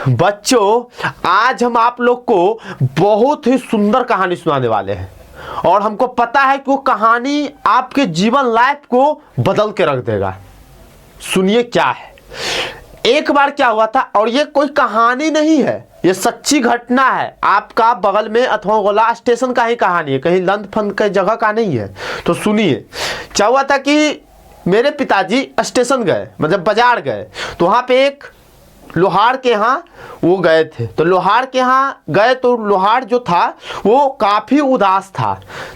बच्चों, आज हम आप लोग को बहुत ही सुंदर कहानी सुनाने वाले हैं और हमको पता है कि वो कहानी आपके जीवन लाइफ को बदल के रख देगा। सुनिए क्या है। एक बार क्या हुआ था, और ये कोई कहानी नहीं है, ये सच्ची घटना है। आपका बगल में अथवा गोला स्टेशन का ही कहानी है, कहीं लंद फंद के जगह का नहीं है। तो सुनिए, क्या हुआ था कि मेरे पिताजी स्टेशन गए, मतलब बाजार गए, तो वहाँ पे एक लोहार के यहाँ वो गए थे। तो लोहार के यहाँ गए तो लोहार जो था वो काफ़ी उदास था।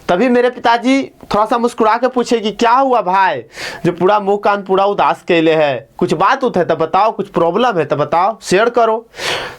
तभी मेरे पिताजी थोड़ा सा मुस्कुरा के पूछे कि क्या हुआ भाई, जो पूरा मुंह कान पूरा उदास केले है, कुछ बात उठ है तो बताओ, कुछ प्रॉब्लम है तो बताओ, शेयर करो।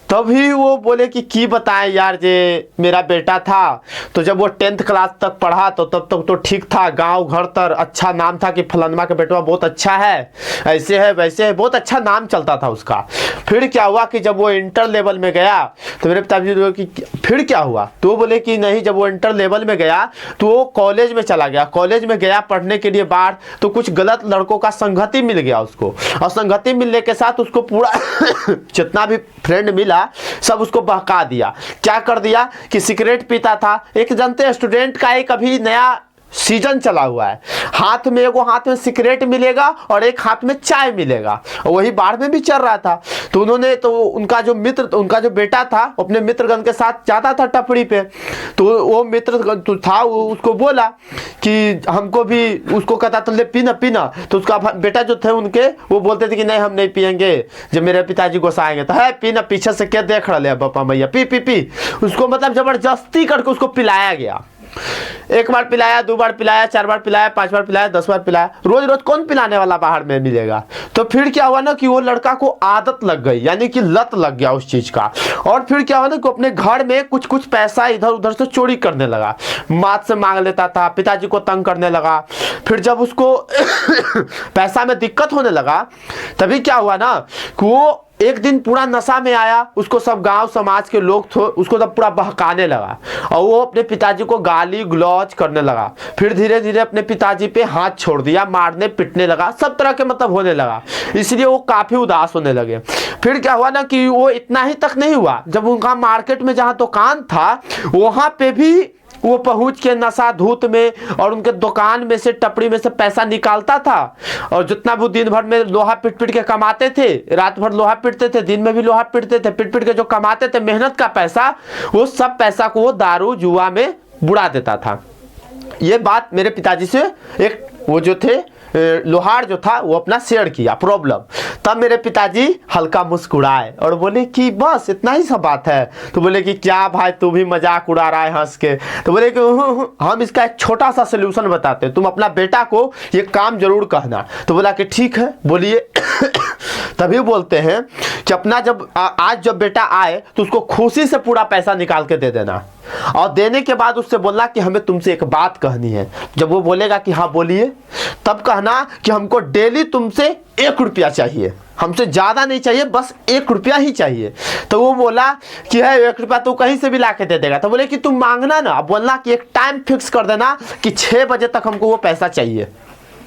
तभी वो बोले कि बताएं यार, जे मेरा बेटा था तो जब वो 10th क्लास तक पढ़ा तो तब तक तो ठीक था, गांव घर तर अच्छा नाम था कि फलानमा का बेटा बहुत अच्छा है, ऐसे है वैसे है, बहुत अच्छा नाम चलता था उसका। फिर क्या हुआ कि जब वो इंटर लेवल में गया तो मेरे पिताजी बोले कि फिर क्या हुआ, तो वो बोले कि नहीं, जब वो इंटर लेवल में गया तो वो कॉलेज में चला गया। कॉलेज में गया पढ़ने के लिए बाहर, तो कुछ गलत लड़कों का संगति मिल गया उसको, और संगति मिलने के साथ उसको पूरा जितना भी फ्रेंड मिला सब उसको बहका दिया। क्या कर दिया कि सिगरेट पीता था। एक जानते स्टूडेंट का एक अभी नया सीजन चला हुआ है, हाथ में सिगरेट मिलेगा और एक हाथ में चाय मिलेगा, और वही बाढ़ में भी चल रहा था। तो उन्होंने तो उनका जो बेटा था अपने मित्रगण के साथ जाता था टपरी पे, तो वो मित्र था उसको बोला कि हमको भी, उसको कहता तो ले पीना पीना, तो उसका बेटा जो थे उनके वो बोलते थे कि नहीं हम नहीं पियेंगे, जब मेरे पिताजी गुस्साएंगे तो है पीना, पीछे से क्या देख रहा है पापा भैया, पी पी पी। उसको मतलब जबरदस्ती करके उसको पिलाया गया। एक बार पिलाया, 2 बार पिलाया, 4 बार पिलाया, 5 बार पिलाया, 10 बार पिलाया। रोज रोज कौन पिलाने वाला बाहर में मिलेगा। तो फिर क्या हुआ ना कि वो लड़का को आदत लग गई, यानी कि लत लग गया उस चीज का। और फिर क्या हुआ ना कि अपने घर में कुछ पैसा इधर उधर से चोरी करने लगा, माँ से मांग लेता था, पिताजी को तंग करने लगा। फिर जब उसको पैसा में दिक्कत होने लगा, तभी क्या हुआ ना कि वो एक दिन पूरा नशा में आया, उसको सब गांव समाज के लोग थे उसको तब पूरा बहकाने लगा, और वो अपने पिताजी को गाली गलौज करने लगा। फिर धीरे धीरे अपने पिताजी पे हाथ छोड़ दिया, मारने पिटने लगा, सब तरह के मतलब होने लगा। इसलिए वो काफी उदास होने लगे। फिर क्या हुआ ना कि वो इतना ही तक नहीं हुआ, जब उनका मार्केट में जहाँ दुकान था वहां पे भी वो पहुंच के नशा धूत में और उनके दुकान में से टपड़ी में से पैसा निकालता था। और जितना वो दिन भर में लोहा पीट पीट के कमाते थे, रात भर लोहा पीटते थे, दिन में भी लोहा पीटते थे, पीट पीट के जो कमाते थे मेहनत का पैसा, वो सब पैसा को वो दारू जुआ में बुड़ा देता था। ये बात मेरे पिताजी से एक वो जो थे लोहार जो था वो अपना शेयर किया प्रॉब्लम। तब मेरे पिताजी हल्का मुस्कुराए और बोले कि बस इतना ही सब बात है। तो बोले कि क्या भाई तू भी मजाक उड़ा रहा है हंस के। तो बोले कि हम इसका एक छोटा सा सोल्यूशन बताते हैं, तुम अपना बेटा को ये काम जरूर कहना। तो बोला कि ठीक है बोलिए। तभी बोलते हैं कि अपना जब बेटा आए तो उसको खुशी से पूरा पैसा निकाल के दे देना, और देने के बाद उससे बोलना कि हमें तुमसे एक बात कहनी है। जब वो बोलेगा कि हाँ बोलिए, तब कहना कि हमको डेली तुमसे 1 रुपया चाहिए, हमसे ज्यादा नहीं चाहिए, बस 1 रुपया ही चाहिए। तो वो बोला कि है 1 रुपया तो कहीं से भी ला के दे देगा। तो बोले कि तुम मांगना ना, बोलना कि एक टाइम फिक्स कर देना कि 6 बजे तक हमको वो पैसा चाहिए,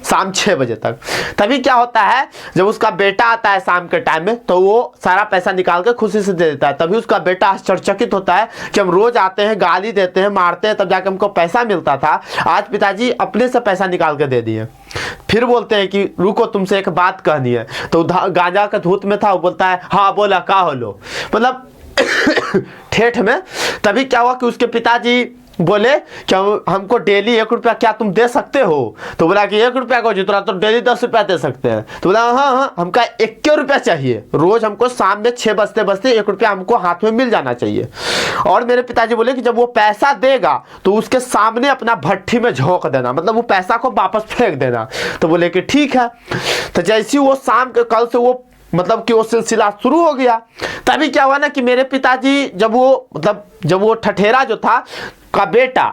शाम 6 बजे तक। तभी क्या होता है जब उसका बेटा आता है शाम के टाइम में तो वो सारा पैसा निकाल के खुशी से दे देता है। तभी उसका बेटा आश्चर्यचकित होता है कि हम रोज आते हैं, गाली देते हैं, मारते हैं, तब जाके हमको पैसा मिलता था, आज पिताजी अपने से पैसा निकाल के दे दिए। फिर बोलते हैं कि रुको तुमसे एक बात कहनी है। तो गांजा का धूत में था, वो बोलता है हाँ बोला का होलो, मतलब ठेठ में। तभी क्या हुआ कि उसके पिताजी बोले कि हमको डेली 1 रुपया क्या तुम दे सकते हो। तो बोला कि 1 रुपया को जितना तो डेली 10 रुपया दे सकते हैं। तो बोला हाँ हमको 21 रुपया चाहिए, रोज हमको शाम में 6 बजते बजते 1 रुपया हमको हाथ में मिल जाना चाहिए। और मेरे पिताजी बोले कि जब वो पैसा देगा तो उसके सामने अपना भट्ठी में झोंक देना, मतलब वो पैसा को वापस फेंक देना। तो बोले कि ठीक है। तो जैसे वो शाम के कल से वो मतलब कि वो सिलसिला शुरू हो गया। तभी क्या हुआ ना कि मेरे पिताजी जब वो मतलब जब वो ठठेरा जो था का बेटा,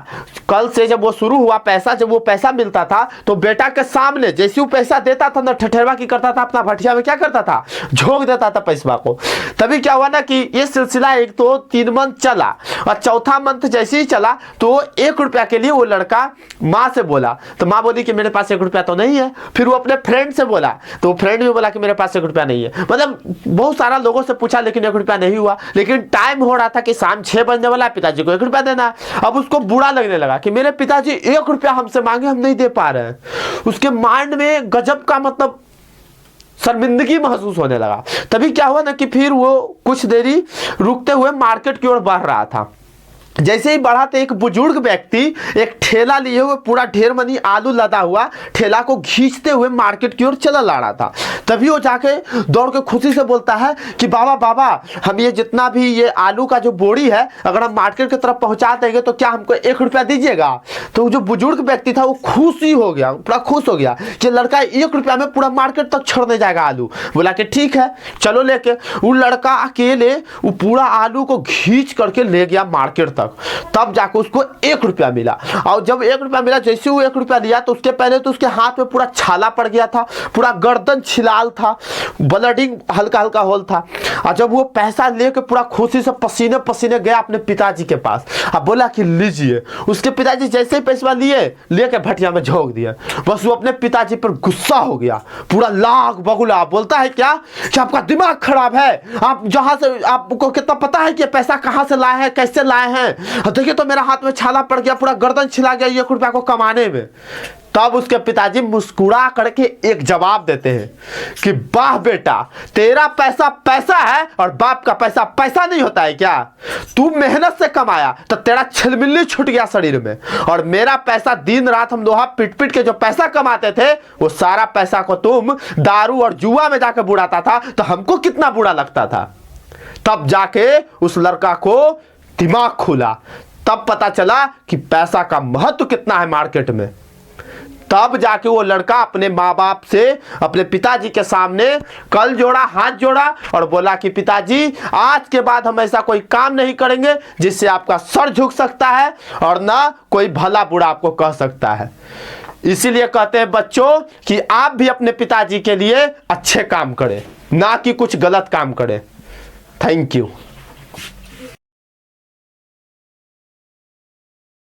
कल से जब वो शुरू हुआ पैसा, जब वो पैसा मिलता था तो बेटा के सामने जैसे वो पैसा देता था ना, ठठेरवा की करता था, अपना भटिया में क्या करता था, झोंक देता था पैसा को। तभी क्या हुआ ना कि ये सिलसिला 1 तो 3 मंथ चला, और चौथा मंथ जैसे ही चला तो 1 रुपया के लिए वो लड़का माँ से बोला, तो माँ बोली कि मेरे पास 1 रुपया तो नहीं है। फिर वो अपने फ्रेंड से बोला, तो फ्रेंड भी बोला कि मेरे पास 1 रुपया नहीं है। मतलब बहुत सारा लोगों से पूछा, लेकिन 1 रुपया नहीं हुआ। लेकिन टाइम हो रहा था कि शाम 6 बजने वाला, पिताजी को 1 रुपया देना। अब उसको बुरा लगने लगा कि मेरे पिताजी 1 रुपया हमसे मांगे, हम नहीं दे पा रहे हैं। उसके माइंड में गजब का मतलब शर्मिंदगी महसूस होने लगा। तभी क्या हुआ ना कि फिर वो कुछ देरी रुकते हुए मार्केट की ओर बढ़ रहा था। जैसे ही बढ़ा तो एक बुजुर्ग व्यक्ति एक ठेला लिए हुए पूरा ढेर मनी आलू लदा हुआ ठेला को खींचते हुए मार्केट की ओर चला ला रहा था। तभी वो जाके दौड़ के खुशी से बोलता है कि बाबा बाबा, हम ये जितना भी ये आलू का जो बोरी है, अगर हम मार्केट की तरफ पहुंचा देंगे तो क्या हमको 1 रुपया दीजिएगा। तो जो बुजुर्ग व्यक्ति था वो खुशी हो गया, पूरा खुश हो गया कि लड़का 1 रुपया में पूरा मार्केट तक छोड़ने जाएगा आलू। बोला कि ठीक है चलो लेके। वो लड़का अकेले वो पूरा आलू को खींच करके ले गया मार्केट तक। तब जाकर उसको 1 रुपया मिला। और जब 1 रुपया मिला, जैसे वो 1 रुपया लिया तो उसके पहले तो उसके हाथ में पूरा छाला पड़ गया था, पूरा गर्दन छिलाल था, ब्लडिंग हल्का हल्का होल था। और जब वो पैसा लेके पूरा खुशी से पसीने पसीने गया अपने पिताजी के पास, अब बोला कि लीजिए। उसके पिताजी जैसे ही पैसा लिए लेके भटिया में झोंक दिया। बस वो अपने पिताजी पर गुस्सा हो गया, पूरा लाख बगुला। बोलता है क्या कि आपका दिमाग खराब है, आप जहां से आपको कितना पता है कि पैसा कहां से लाए हैं, कैसे लाए हैं। देखिए तो मेरा हाथ में छाला पड़ गया, पूरा गर्दन छिला गया 1 रुपया को कमाने में। तब उसके पिताजी मुस्कुरा करके एक जवाब देते हैं कि वाह बेटा, तेरा पैसा पैसा है और बाप का पैसा पैसा नहीं होता है क्या। तू मेहनत से कमाया तो तेरा छिलमिल्ली छूट गया शरीर में, और मेरा पैसा दिन रात हम लोहा पिट पिट के जो पैसा कमाते थे, वो सारा पैसा को तुम दारू और जुआ में जाकर बुढ़ाता था, तो हमको कितना बुरा लगता था। तब जाके उस लड़का को दिमाग खुला, तब पता चला कि पैसा का महत्व कितना है मार्केट में। तब जाके वो लड़का अपने माँ बाप से, अपने पिताजी के सामने कल जोड़ा, हाथ जोड़ा और बोला कि पिताजी, आज के बाद हम ऐसा कोई काम नहीं करेंगे जिससे आपका सर झुक सकता है और ना कोई भला बुरा आपको कह सकता है। इसीलिए कहते हैं बच्चों कि आप भी अपने पिताजी के लिए अच्छे काम करें, ना कि कुछ गलत काम करें। Thank you.